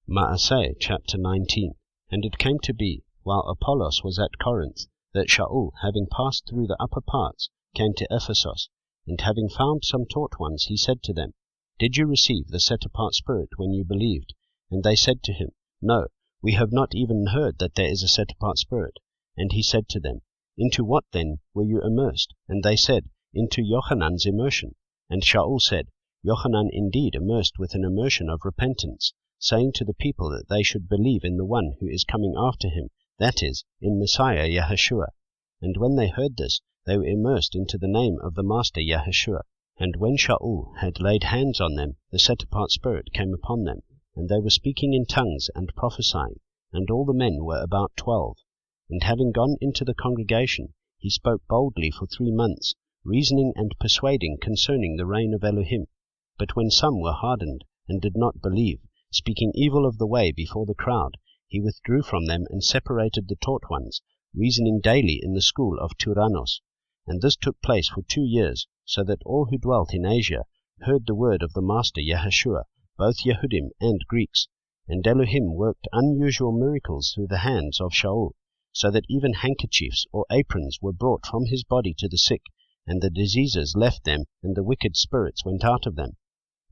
Asei chapter 19. And it came to be, while Apollos was at Corinth, that Shaul, having passed through the upper parts, came to Ephesus, and having found some taught ones, he said to them, Did you receive the set-apart Spirit when you believed? And they said to him, No, we have not even heard that there is a set-apart Spirit. And he said to them, Into what then were you immersed? And they said, Into Yochanan's immersion. And Shaul said, Yochanan indeed immersed with an immersion of repentance, saying to the people that they should believe in the one who is coming after him, that is, in Messiah Yahushua. And when they heard this, they were immersed into the name of the Master Yahushua. And when Shaul had laid hands on them, the set-apart Spirit came upon them, and they were speaking in tongues and prophesying, and all the men were about 12. And having gone into the congregation, he spoke boldly for 3 months, reasoning and persuading concerning the reign of Elohim. But when some were hardened, and did not believe, speaking evil of the way before the crowd, he withdrew from them and separated the taught ones, reasoning daily in the school of Tyrannos. And this took place for 2 years, so that all who dwelt in Asia heard the word of the Master Yahushua, both Yehudim and Greeks. And Elohim worked unusual miracles through the hands of Shaul, so that even handkerchiefs or aprons were brought from his body to the sick, and the diseases left them, and the wicked spirits went out of them.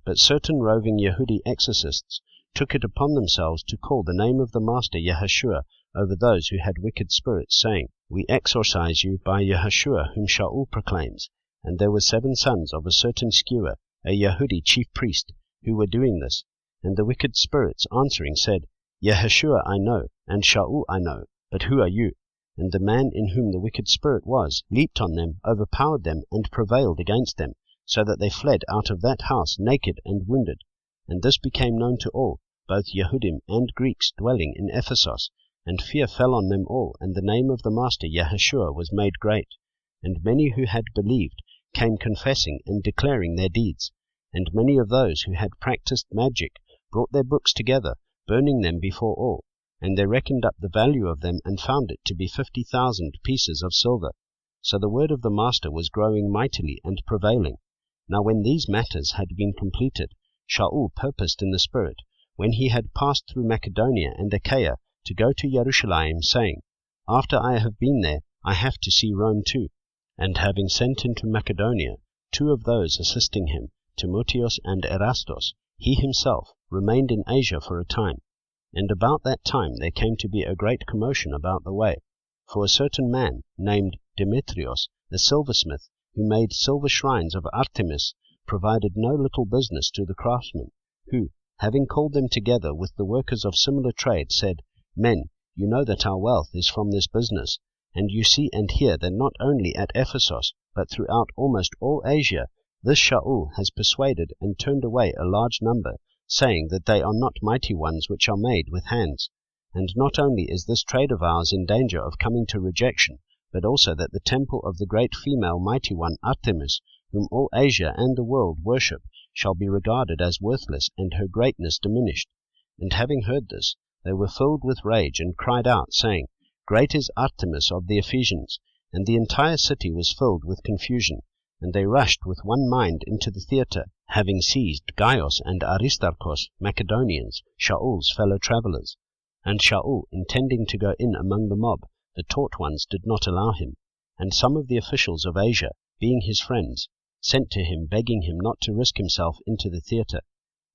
But certain roving Yehudi exorcists took it upon themselves to call the name of the Master Yahushua over those who had wicked spirits, saying, We exorcise you by Yahushua whom Shaul proclaims. And there were 7 sons of a certain skewer, a Yehudi chief priest, who were doing this. And the wicked spirits answering said, Yahushua I know, and Shaul I know, but who are you? And the man in whom the wicked spirit was leaped on them, overpowered them, and prevailed against them, so that they fled out of that house naked and wounded. And this became known to all, both Yehudim and Greeks dwelling in Ephesus, and fear fell on them all, and the name of the Master Yahushua was made great. And many who had believed came confessing and declaring their deeds. And many of those who had practiced magic brought their books together, burning them before all. And they reckoned up the value of them, and found it to be 50,000 pieces of silver. So the word of the Master was growing mightily and prevailing. Now when these matters had been completed, Shaul purposed in the Spirit, when he had passed through Macedonia and Achaia, to go to Jerusalem, saying, After I have been there, I have to see Rome too. And having sent into Macedonia 2 of those assisting him, Timotheus and Erastus, he himself remained in Asia for a time. And about that time there came to be a great commotion about the way. For a certain man, named Demetrius, a silversmith, who made silver shrines of Artemis, provided no little business to the craftsmen, who, having called them together with the workers of similar trade, said, Men, you know that our wealth is from this business, and you see and hear that not only at Ephesus, but throughout almost all Asia, this Shaul has persuaded and turned away a large number, saying that they are not mighty ones which are made with hands. And not only is this trade of ours in danger of coming to rejection, but also that the temple of the great female mighty one Artemis, whom all Asia and the world worship, shall be regarded as worthless, and her greatness diminished. And having heard this, they were filled with rage, and cried out, saying, Great is Artemis of the Ephesians. And the entire city was filled with confusion. And they rushed with one mind into the theatre, having seized Gaius and Aristarchus, Macedonians, Shaul's fellow travellers. And Shaul, intending to go in among the mob, the taught ones did not allow him. And some of the officials of Asia, being his friends, sent to him, begging him not to risk himself into the theatre.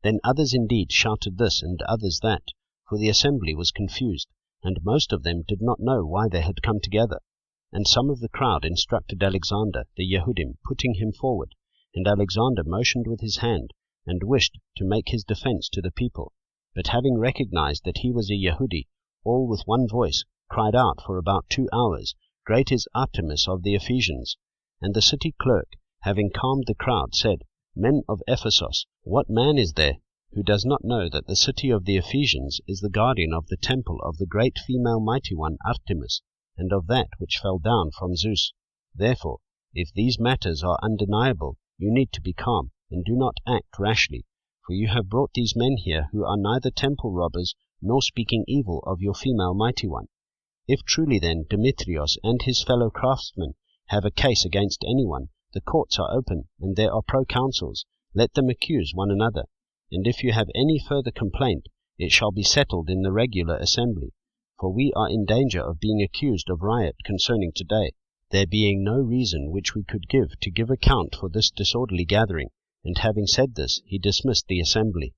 Then others indeed shouted this, and others that, for the assembly was confused, and most of them did not know why they had come together. And some of the crowd instructed Alexander, the Yehudim, putting him forward. And Alexander motioned with his hand, and wished to make his defense to the people. But having recognized that he was a Yehudi, all with one voice cried out for about 2 hours, Great is Artemis of the Ephesians. And the city clerk, having calmed the crowd, said, Men of Ephesus, what man is there who does not know that the city of the Ephesians is the guardian of the temple of the great female mighty one Artemis, and of that which fell down from Zeus? Therefore, if these matters are undeniable, you need to be calm, and do not act rashly, for you have brought these men here who are neither temple robbers, nor speaking evil of your female mighty one. If truly then Demetrius and his fellow craftsmen have a case against anyone, the courts are open, and there are proconsuls. Let them accuse one another. And if you have any further complaint, it shall be settled in the regular assembly, for we are in danger of being accused of riot concerning today, there being no reason which we could give to give account for this disorderly gathering. And having said this, he dismissed the assembly.